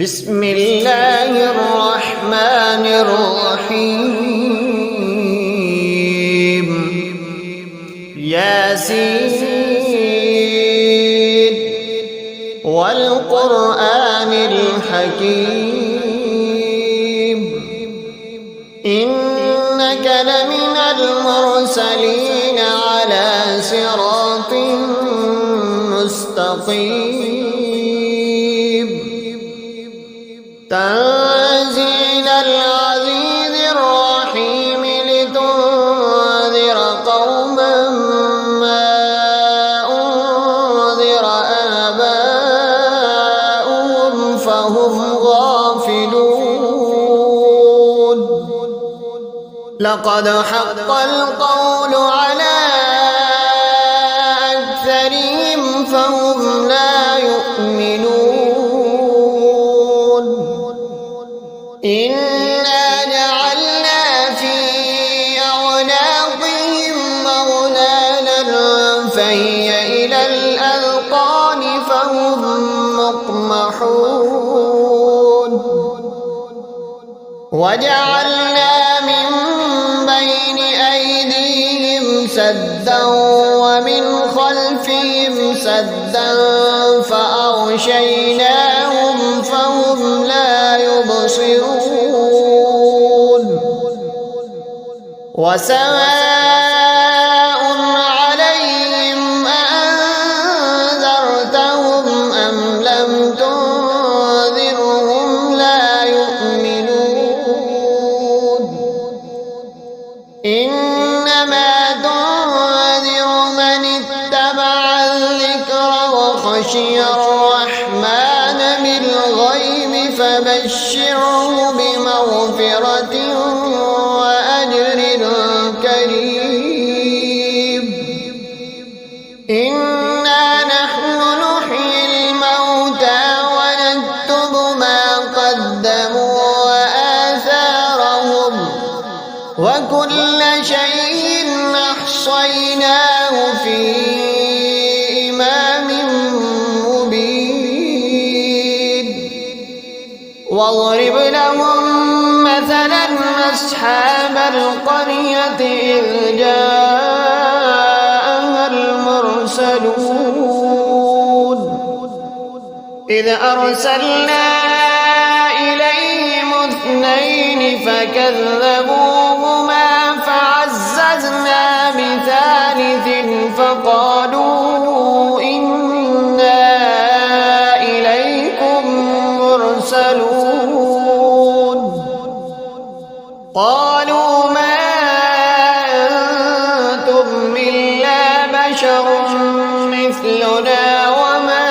بسم الله الرحمن الرحيم ياسين والقرآن الحكيم إنك لمن المرسلين على صراط مستقيم تنزيل العزيز الرحيم لتنذر قوما ما أنذر آباؤهم فهم غافلون لقد حق القول على أكثرهم فهم لا يؤمنون إنا جعلنا في أعناقهم أغلالا فهي إلى الأذقان فهم مقمحون وجعلنا من بين أيديهم سدا ومن خلفهم سدا فأغشيناهم فهم لا يبصرون وسواء عليهم أأنذرتهم أم لم تنذرهم لا يؤمنون إنما تنذر من اتبع الذكر وخشي الرحمن بالغيب فبشره بمغفرة وأجر كريم إنا نحن نحيي الموتى ونكتب ما قدموا وآثارهم وكل شيء أحصيناه في إمام مبين واضرب لهم مثلا أصحاب القرية إذ جاءها المرسلون إذ أرسلنا إليهم اثنين فكذبوهما فعززنا بثالث فقالوا إنا إليكم مرسلون قالوا ما أنتم إلا بشر مثلنا وما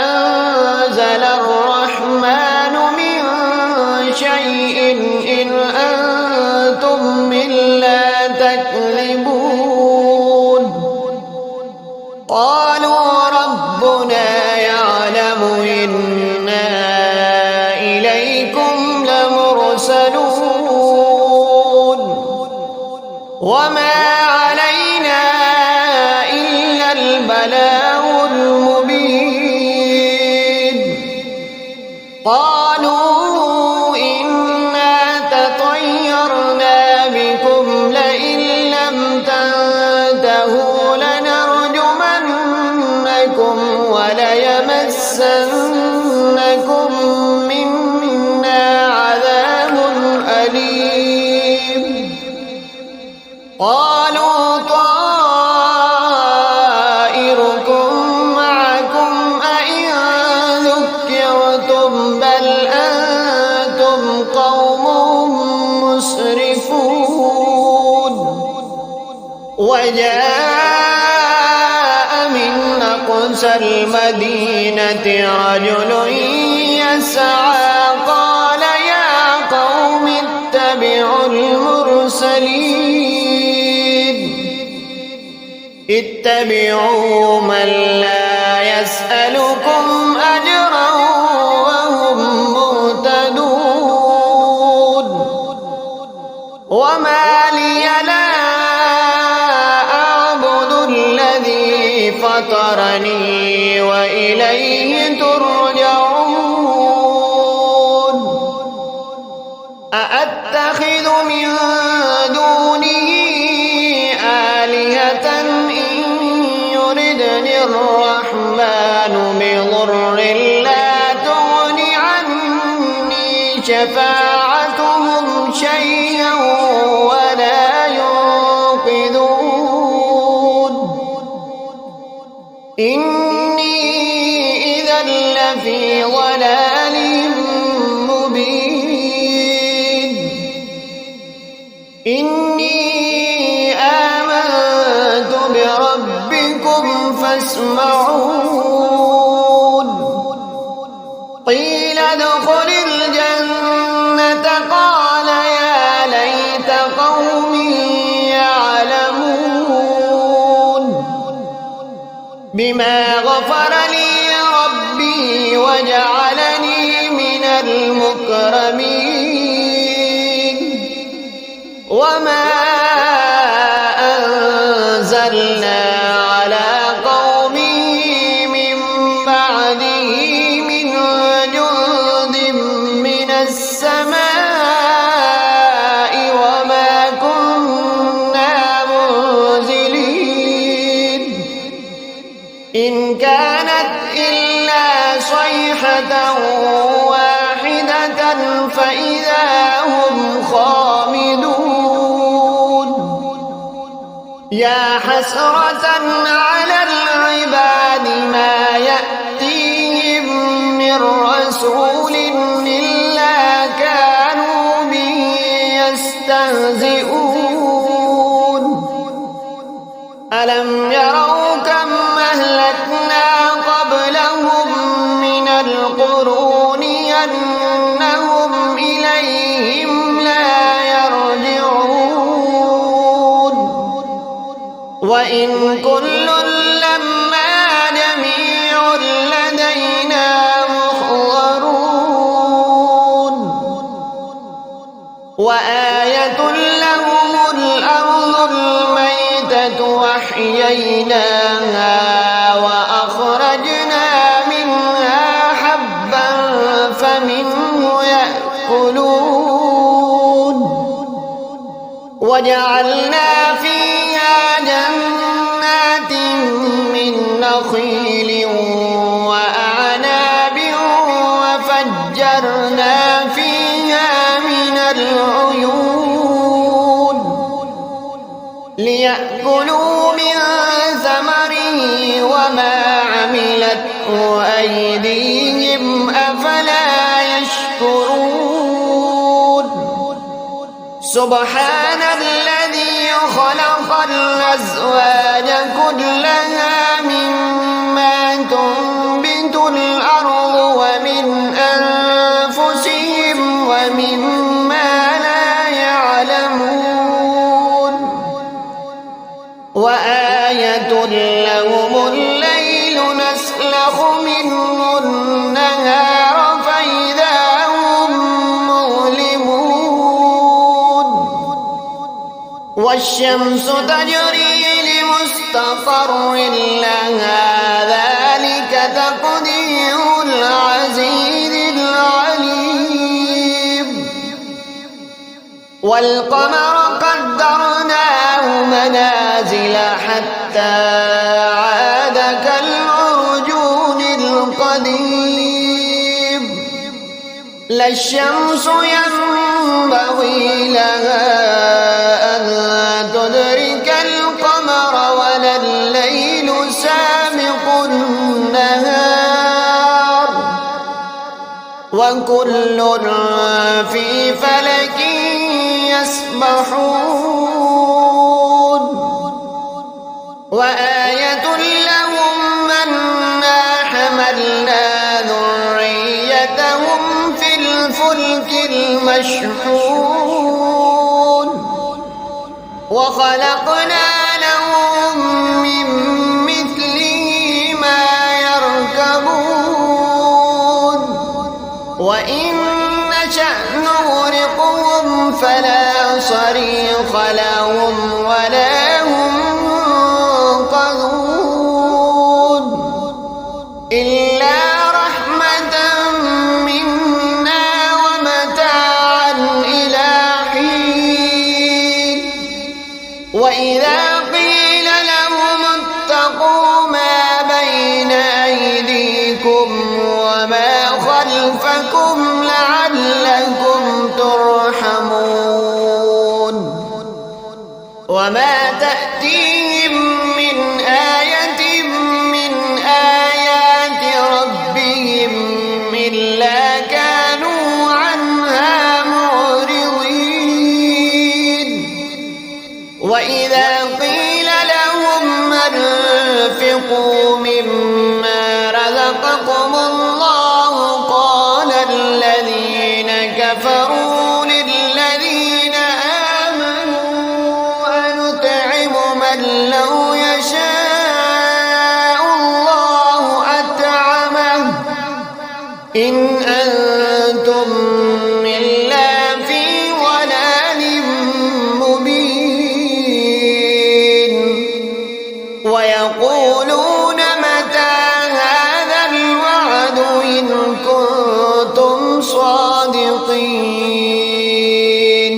أنزل الرحمن من شيء إن أنتم إلا تكذبون قالوا ربنا يعلم إنا إليكم لمرسلون وما علينا إلا البلاغ المبين قالوا إنا تطيرنا بكم لئن لم تنتهوا لنرجمنكم وليمسنكم منا عذاب أليم قالوا طائركم معكم أئن ذكرتم بل أنتم قوم مسرفون وجاء من أقصى المدينة رجل يسعى قال يا قوم اتبعوا المرسلين اتبعوا من لا يسألكم أجرا وهم مهتدون وما لي لا أعبد الذي فطرني وإليه ترجعون بضر لا تغن عني شفاعتهم شيئا ولا ينقذون إني إذا لفي ضلال مبين إني آمنت بربكم فاسمعون قيل ادخل الجنة قال يا ليت قومي يعلمون بما غفر لي ربي وجعلني من المكرمين وما أنزلنا على قومه من بعده من جند من السماء وما كنا منزلين إن كانت إلا صيحة واحدة فإذا هم خامدون يا حسرة على العباد ما يأتيهم من رسول إلا كانوا به يستهزئون ألم يروا كم أهلكنا قبلهم من القرون أنهم إليهم لا يرجعون وإن كل لما جميع لدينا محضرون وآية لهم الأرض الميتة وأحييناها وأخرجنا منها حبا فمنه يأكلون وجعلنا فيها جنات من نخيل وأعناب وفجرنا فيها من العيون ليأكلوا من ثمره وما عملته أيديهم أفلا يشكرون سبحان الذي خلق الأزواج كلها مما تنبت الأرض ومن أنفسهم ومما لا يعلمون وآية لهم الليل نسلخ منه النهار فإذا هم مظلمون والشمس تجري لمستقر لها ذلك تقدير العزيز العليم والقمر قدرناه منازل حتى عاد كالعرجون القديم لا الشمس ينبغي لها أن تدرك القمر ولا الليل سابق النهار وكل في فلك يسبحون وآية لهم أنا حملنا ذريتهم في الفلك المشحون وخلقنا لهم من مثله ما يركبون وإن نشأ نغرقهم فلا صريخ لهم ولا هم ينقذون إلا رحمة منا ومتاعا إلى حين وإذا قيل لهم اتقوا ما بين أيديهم أيديكم وما خلفكم لعلكم ترحمون وما تأتيهم من آية من آيات ربهم إلا كانوا عنها معرضين وإذا قيل لهم أنفقوا مما رزقكم الله قال الذين كفروا للذين آمنوا أنطعم من لو يشاء الله أطعمه إن أنتم إلا في ضلال مبين ويقولون متى هذا الوعد إن كنتم صادقين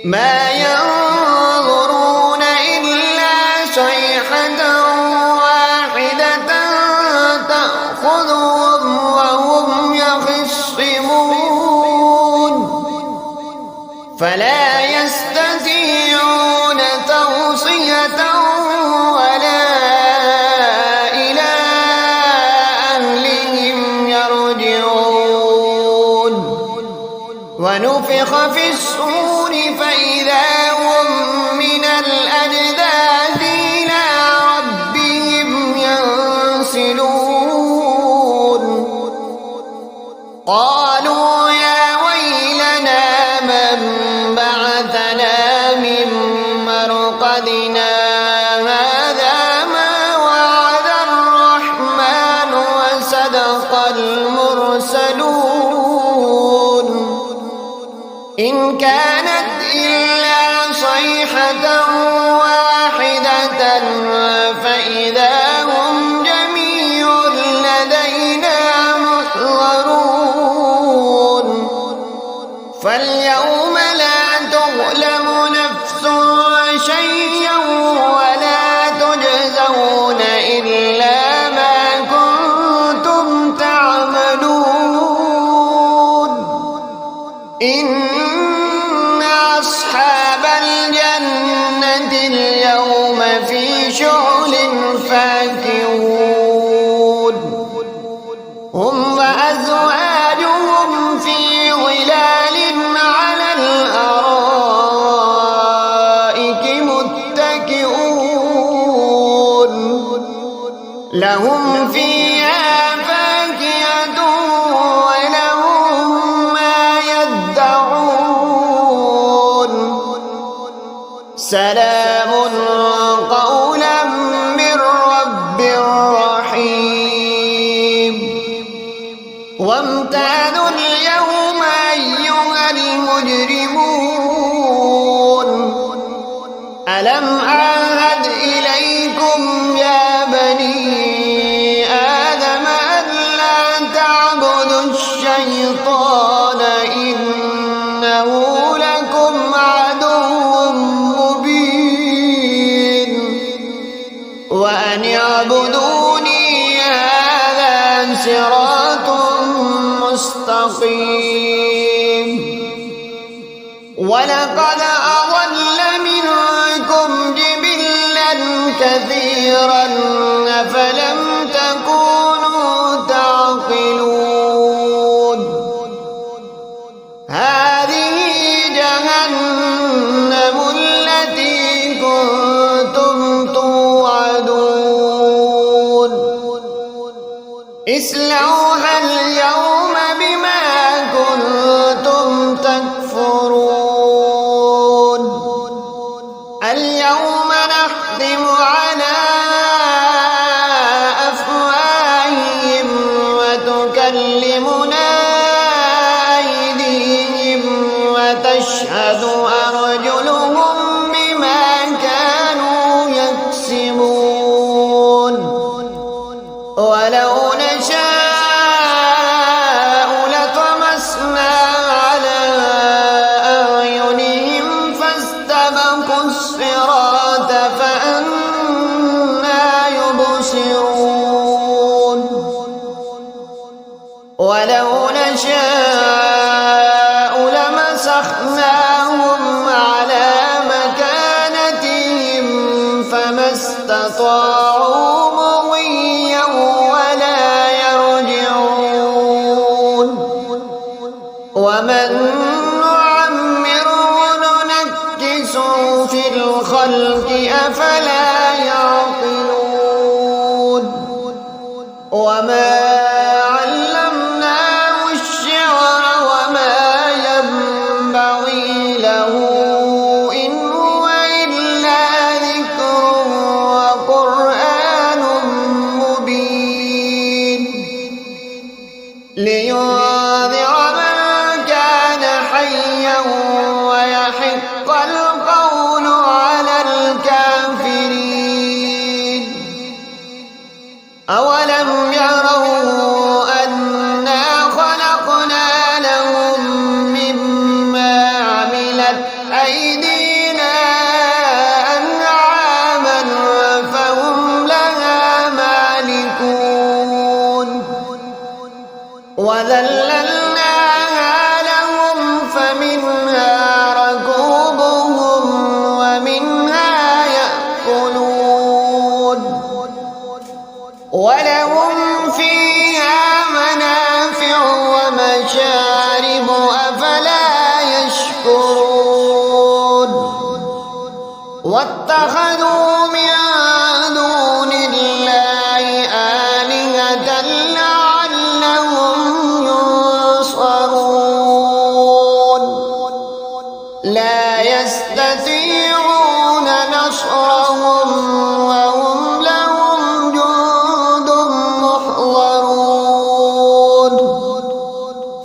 ما ينظرون إلا صيحة واحدة تأخذهم وهم يخصمون فلا يستطيعون توصية ولا إلى أهلهم يرجعون ونفخ في الصور فإذا هم من الأجداث إلى ربهم ينسلون قالوا يا ويلنا من بعثنا من مرقدنا هذا ما وعد الرحمن وصدق المرسلون إن كانت إلا صيحة واحدة فإذا هم جميع لدينا محضرون فاليوم لا تظلم نفس شيئا ولا تجزون إلا ما كنتم تعملون إن أصحاب الجنة اليوم في شغل فاكهون هم وأزواجهم في ظلال على الأرائك متكئون لهم فيها فاكهة ولهم ما يدعون سلام قولا من رب رحيم وامتازوا اليوم أيها المجرمون ألم أعهد إليكم يا بني آدم ألا تعبدوا الشيطان إنه لكم عدو مبين وأن اعبدوني هذا صراط مستقيم ولقد أضل منكم جبلا كثيرا أفلم تكونوا تعقلون هذه جهنم التي كنتم توعدون اصلوها اليوم بما كنتم تكفرون اليوم نختم على أفواههم وتكلمنا أيديهم وتشهد أرجلهم بما كانوا يكسبون ولو نشاء لطمسنا على أعينهم فاستبقوا الصراط فأنى يبصرون ولو نشاء لمسخناهم على مكانتهم فما استطاعوا مضيا ولا يرجعون ومن نعمره ننكسه في الخلق أفلا يعقلون وما لينذر من كان حيا ويحق القول على الكافرين أولم يروا أنا خلقنا لهم مما عملت أيدينا أنعاما فهم لها مالكون وذللناها لهم فمنها ركوبهم ومنها يأكلون ولهم فيها منافع ومشارب أفلا يشكرون واتخذوا من دون الله آلهة لا يستطيعون نصرهم وهم لهم جند محضرون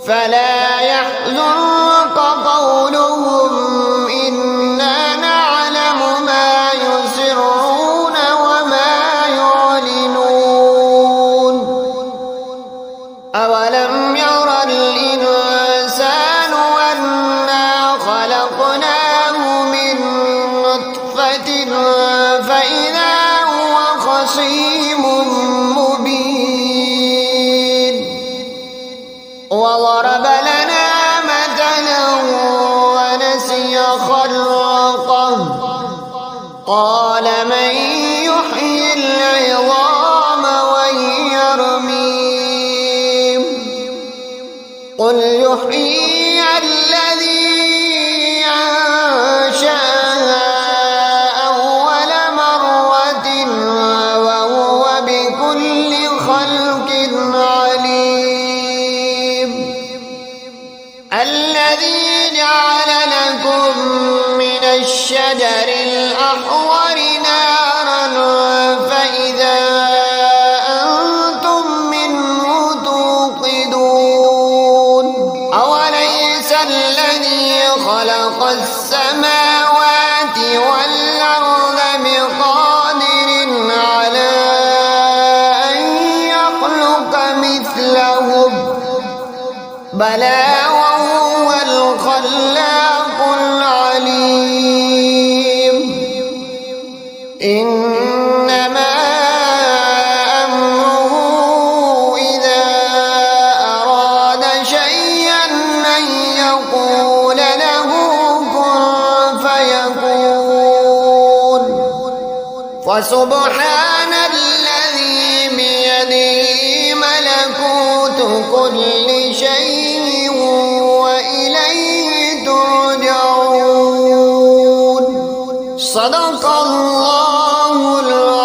فلا يحزنك قولهم إنا نعلم ما يسرون وما يعلنون أولم ير الإنسان خلقناه من نطفة فإذا هو خصيم مبين وضرب لنا مثلا ونسي خلقه قال من يحيي العظام وهي رميم قل يحيي الذي أنشأها أول مرة وهو بكل خلق عليم الذي جعل لكم من الشجر الأحمر نارا فإذا أنتم منه توقدون أوليس الذي خلق السماوات والأرض بقادر على أن يخلق مثلهم بلى وهو الخلاق العليم إنما أمره إذا أراد شيئا أن يقول له كن فيكون فسبحان الذي بيده ملكوت كل شيء وإليه ترجعون صدق الله العظيم.